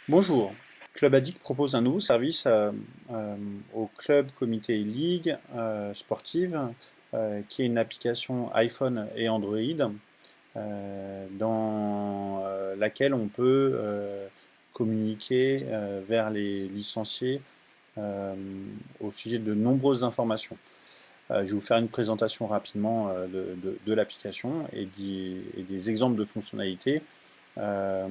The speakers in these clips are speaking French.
Bonjour, Club Addict propose un nouveau service aux clubs, comités et ligues sportives, qui est une application iPhone et Android, dans laquelle on peut communiquer vers les licenciés euh, au sujet de nombreuses informations. Je vais vous faire une présentation rapidement de l'application et des exemples de fonctionnalités. euh,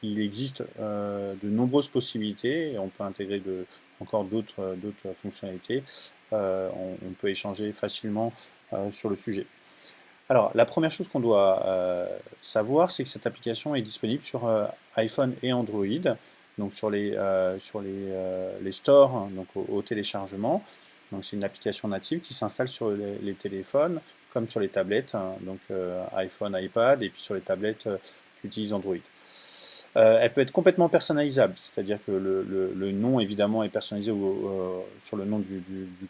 il existe de nombreuses possibilités et on peut intégrer encore d'autres fonctionnalités. On peut échanger facilement sur le sujet. Alors, la première chose qu'on doit savoir, c'est que cette application est disponible sur iPhone et Android, donc les stores, hein, donc au téléchargement. Donc, c'est une application native qui s'installe sur les téléphones comme sur les tablettes, hein, donc iPhone, iPad, et puis sur les tablettes qui utilisent Android. Elle peut être complètement personnalisable, c'est-à-dire que le nom évidemment est personnalisé sur le nom du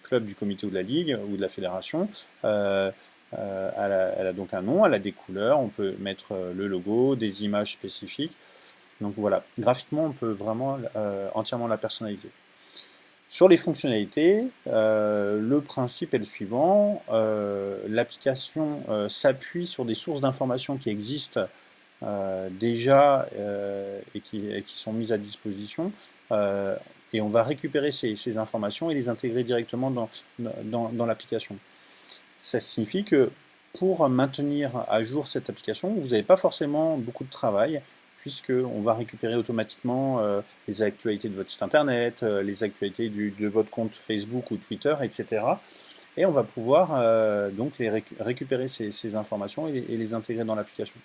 club, du comité ou de la ligue ou de la fédération. Elle a donc un nom, elle a des couleurs, on peut mettre le logo, des images spécifiques. Donc voilà, graphiquement on peut vraiment entièrement la personnaliser. Sur les fonctionnalités, le principe est le suivant. L'application s'appuie sur des sources d'informations qui existent déjà et qui sont mises à disposition. euh, et on va récupérer ces informations et les intégrer directement dans l'application. Ça signifie que pour maintenir à jour cette application, vous n'avez pas forcément beaucoup de travail, puisqu'on va récupérer automatiquement les actualités de votre site internet, les actualités de votre compte Facebook ou Twitter, etc. Et on va pouvoir donc récupérer ces informations et les intégrer dans l'application.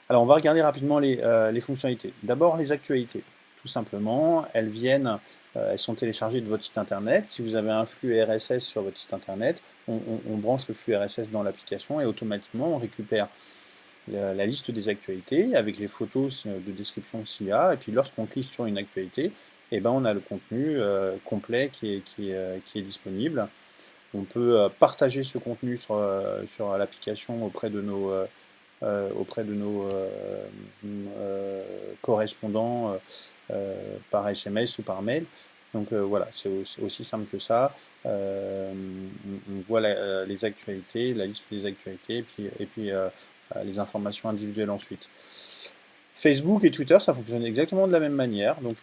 Alors, on va regarder rapidement les fonctionnalités. D'abord, les actualités. Tout simplement, elles sont téléchargées de votre site internet. Si vous avez un flux RSS sur votre site internet, on branche le flux RSS dans l'application et automatiquement on récupère la liste des actualités avec les photos de description s'il y a. Et puis lorsqu'on clique sur une actualité, eh ben, on a le contenu complet qui est disponible. On peut partager ce contenu sur l'application auprès de nos correspondants par SMS ou par mail. Donc voilà, c'est aussi simple que ça. On voit les actualités, la liste des actualités, et puis les informations individuelles ensuite. Facebook et Twitter, ça fonctionne exactement de la même manière. Donc,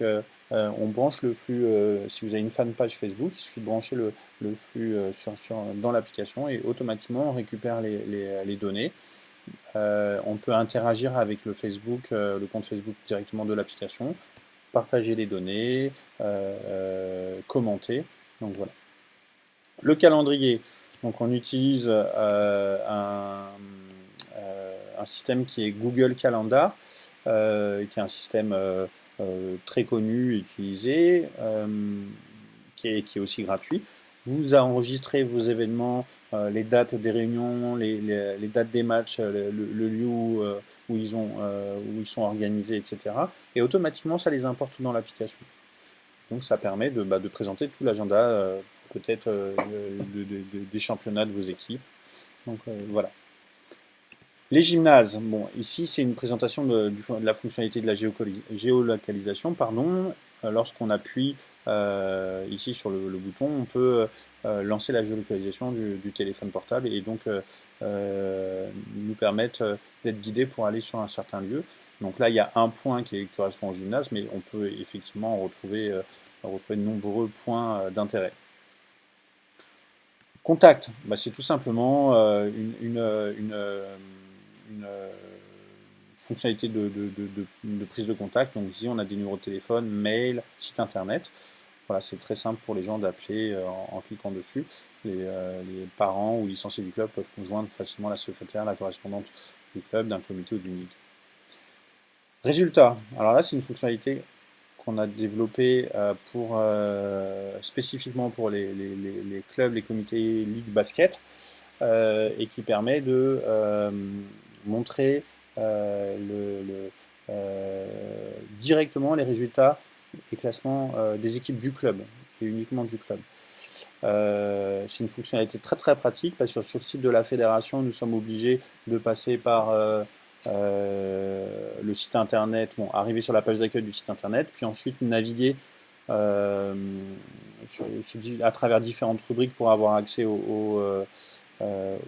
on branche le flux, si vous avez une fanpage Facebook, il suffit de brancher le flux dans l'application et automatiquement on récupère les données. On peut interagir avec le compte Facebook directement de l'application, partager les données, commenter. Donc voilà. Le calendrier. Donc on utilise un système qui est Google Calendar, qui est un système très connu, utilisé, qui est aussi gratuit. Vous enregistrez vos événements, les dates des réunions, les dates des matchs, le lieu où ils sont organisés, etc. Et automatiquement, ça les importe dans l'application. Donc ça permet de présenter tout l'agenda, peut-être des championnats de vos équipes. Donc voilà. Les gymnases, bon, ici c'est une présentation de la fonctionnalité de la géolocalisation, pardon. Lorsqu'on appuie ici sur le bouton, on peut lancer la géolocalisation du téléphone portable et donc nous permettre d'être guidé pour aller sur un certain lieu. Donc là, il y a un point qui correspond au gymnase, mais on peut effectivement retrouver de nombreux points d'intérêt. Contact, bah, c'est tout simplement une fonctionnalité de prise de contact. Donc ici, on a des numéros de téléphone, mail, site internet. Voilà, c'est très simple pour les gens d'appeler en cliquant dessus. Les parents ou licenciés du club peuvent conjoindre facilement la secrétaire, la correspondante du club, d'un comité ou d'une ligue. Résultat, alors là, c'est une fonctionnalité qu'on a développée spécifiquement pour les clubs, les comités ligue basket, et qui permet de montrer directement les résultats et classements des équipes du club, et uniquement du club. C'est une fonctionnalité très très pratique parce que sur le site de la fédération, nous sommes obligés de passer par le site internet, bon, arriver sur la page d'accueil du site internet, puis ensuite naviguer à travers différentes rubriques pour avoir accès aux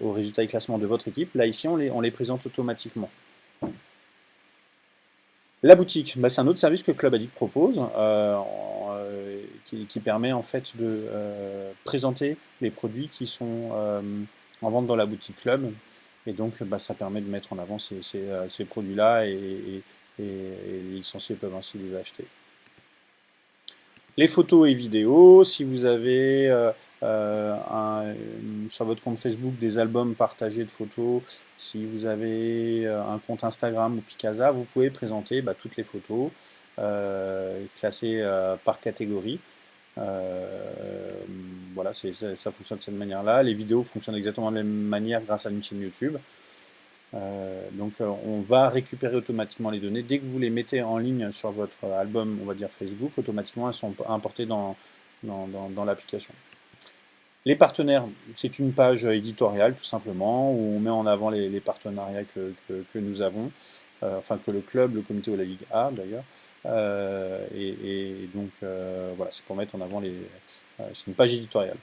résultats et classements de votre équipe. Là, ici, on les présente automatiquement. La boutique, bah, c'est un autre service que Club Addict propose, qui permet en fait de présenter les produits qui sont en vente dans la boutique Club. Et donc, bah, ça permet de mettre en avant ces produits-là et les licenciés peuvent ainsi les acheter. Les photos et vidéos, si vous avez sur votre compte Facebook des albums partagés de photos, si vous avez un compte Instagram ou Picasa, vous pouvez présenter bah, toutes les photos classées par catégorie. Voilà, ça fonctionne de cette manière-là. Les vidéos fonctionnent exactement de la même manière grâce à une chaîne YouTube. Donc on va récupérer automatiquement les données. Dès que vous les mettez en ligne sur votre album, on va dire Facebook, automatiquement elles sont importées dans l'application. Les partenaires, c'est une page éditoriale tout simplement, où on met en avant les partenariats que nous avons, enfin que le club, le comité ou la ligue a d'ailleurs. Et donc voilà, c'est pour mettre en avant c'est une page éditoriale.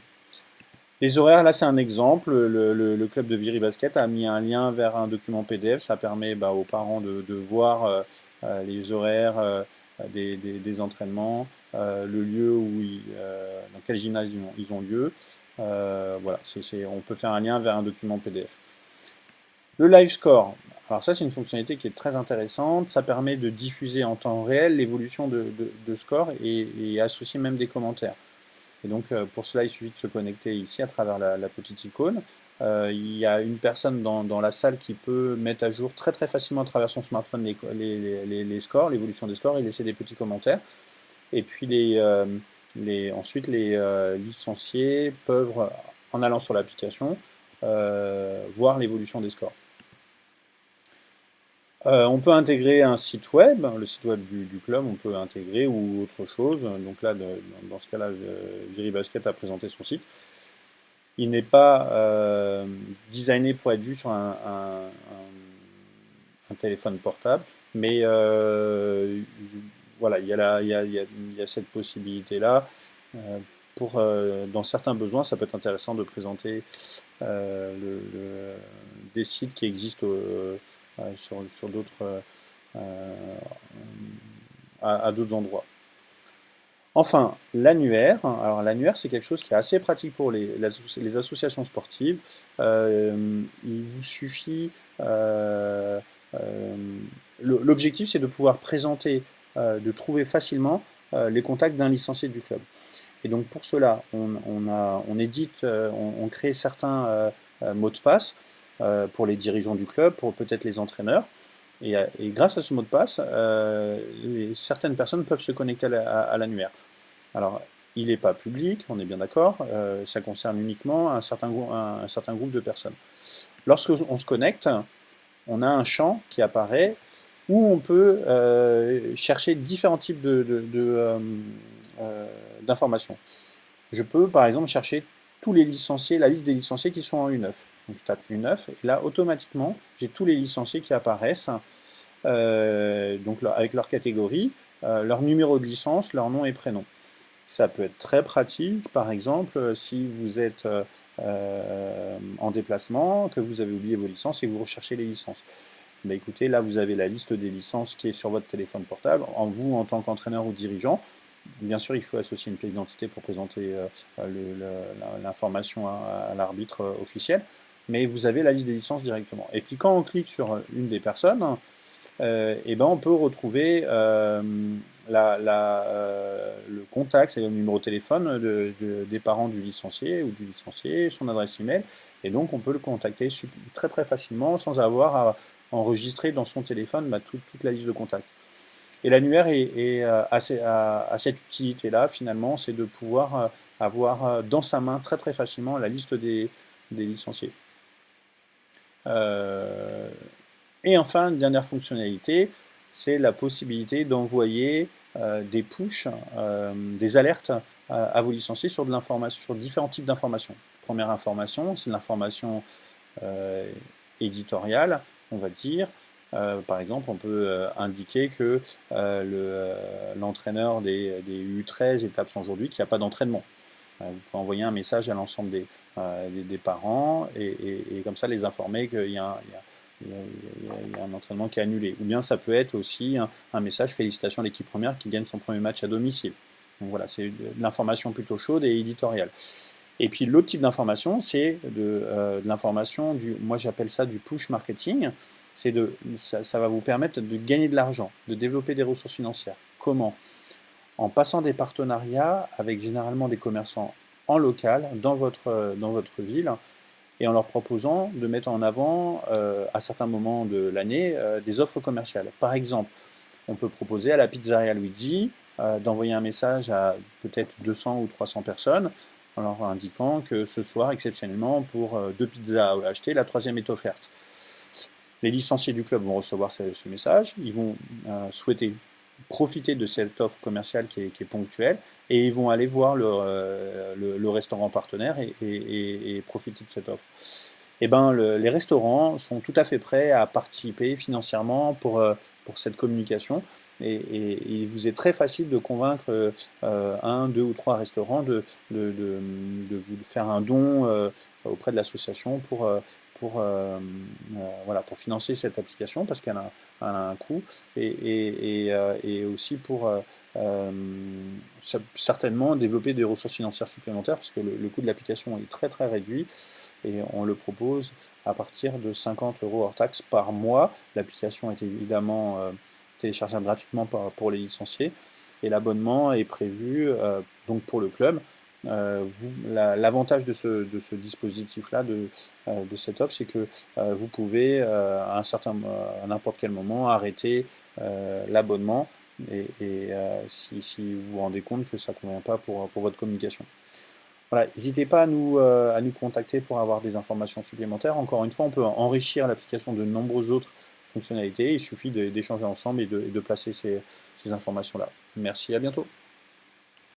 Les horaires, là c'est un exemple, le club de Viry Basket a mis un lien vers un document PDF, ça permet bah, aux parents de voir les horaires des entraînements, le lieu dans quel gymnase ils ont lieu. Voilà, on peut faire un lien vers un document PDF. Le live score, alors ça c'est une fonctionnalité qui est très intéressante, ça permet de diffuser en temps réel l'évolution de score et associer même des commentaires. Et donc pour cela, il suffit de se connecter ici à travers la petite icône. Il y a une personne dans la salle qui peut mettre à jour très très facilement à travers son smartphone les scores, l'évolution des scores et laisser des petits commentaires. Et puis ensuite les licenciés peuvent, en allant sur l'application, voir l'évolution des scores. On peut intégrer un site web, le site web du club, on peut intégrer ou autre chose. Donc là, dans ce cas-là, Viry Basket a présenté son site. Il n'est pas designé pour être vu sur un téléphone portable, mais voilà, il y a cette possibilité-là. Dans certains besoins, ça peut être intéressant de présenter des sites qui existent sur d'autres à d'autres endroits. Enfin, l'annuaire. Alors l'annuaire, c'est quelque chose qui est assez pratique pour les associations sportives. Il vous suffit. L'objectif, c'est de pouvoir présenter, de trouver facilement les contacts d'un licencié du club. Et donc pour cela, on édite, on crée certains mots de passe pour les dirigeants du club, pour peut-être les entraîneurs. Et grâce à ce mot de passe, certaines personnes peuvent se connecter à l'annuaire. Alors, il n'est pas public, on est bien d'accord, ça concerne uniquement un certain groupe de personnes. Lorsqu'on se connecte, on a un champ qui apparaît où on peut chercher différents types d'informations. Je peux par exemple chercher tous les licenciés, la liste des licenciés qui sont en U9. Donc je tape U9 et là automatiquement j'ai tous les licenciés qui apparaissent donc avec leur catégorie, leur numéro de licence, leur nom et prénom. Ça peut être très pratique, par exemple, si vous êtes en déplacement, que vous avez oublié vos licences et que vous recherchez les licences. Ben écoutez, là vous avez la liste des licences qui est sur votre téléphone portable. Vous, en tant qu'entraîneur ou dirigeant, bien sûr, il faut associer une pièce d'identité pour présenter l'information à l'arbitre officiel, mais vous avez la liste des licences directement. Et puis quand on clique sur une des personnes, et ben on peut retrouver le contact, c'est le numéro de téléphone des parents du licencié ou du licencié, son adresse email, et donc on peut le contacter très très facilement sans avoir à enregistrer dans son téléphone toute la liste de contacts. Et l'annuaire a cette utilité-là, finalement, c'est de pouvoir avoir dans sa main très très facilement la liste des licenciés. Et enfin, une dernière fonctionnalité, c'est la possibilité d'envoyer des pushs, des alertes à vos licenciés sur différents types d'informations. Première information, c'est de l'information éditoriale, on va dire. Par exemple, on peut indiquer que l'entraîneur des U13 est absent aujourd'hui, qu'il n'y a pas d'entraînement. Vous pouvez envoyer un message à l'ensemble des parents et comme ça les informer qu'il y a un entraînement qui est annulé. Ou bien ça peut être aussi un message félicitations à l'équipe première qui gagne son premier match à domicile. Donc voilà, c'est de l'information plutôt chaude et éditoriale. Et puis l'autre type d'information, c'est de l'information moi j'appelle ça du push marketing. Ça va vous permettre de gagner de l'argent, de développer des ressources financières. Comment? En passant des partenariats avec généralement des commerçants en local, dans votre ville, et en leur proposant de mettre en avant, à certains moments de l'année, des offres commerciales. Par exemple, on peut proposer à la pizzeria Luigi d'envoyer un message à peut-être 200 ou 300 personnes en leur indiquant que ce soir, exceptionnellement, pour 2 pizzas achetées, la troisième est offerte. Les licenciés du club vont recevoir ce message, ils vont souhaiter profiter de cette offre commerciale qui est ponctuelle et ils vont aller voir le restaurant partenaire et profiter de cette offre. Et ben, les restaurants sont tout à fait prêts à participer financièrement pour cette communication et il vous est très facile de convaincre un, deux ou trois restaurants de vous faire un don auprès de l'association voilà, pour financer cette application parce qu'elle a un coût et aussi pour certainement développer des ressources financières supplémentaires parce que le coût de l'application est très très réduit et on le propose à partir de 50 € hors taxe par mois. L'application est évidemment téléchargeable gratuitement pour les licenciés et l'abonnement est prévu donc pour le club. L'avantage de ce dispositif-là, de cette offre, c'est que vous pouvez à n'importe quel moment arrêter l'abonnement si vous vous rendez compte que ça ne convient pas pour votre communication. Voilà, n'hésitez pas à nous contacter pour avoir des informations supplémentaires. Encore une fois, on peut enrichir l'application de nombreuses autres fonctionnalités. Il suffit d'échanger ensemble et de placer ces informations-là. Merci, à bientôt.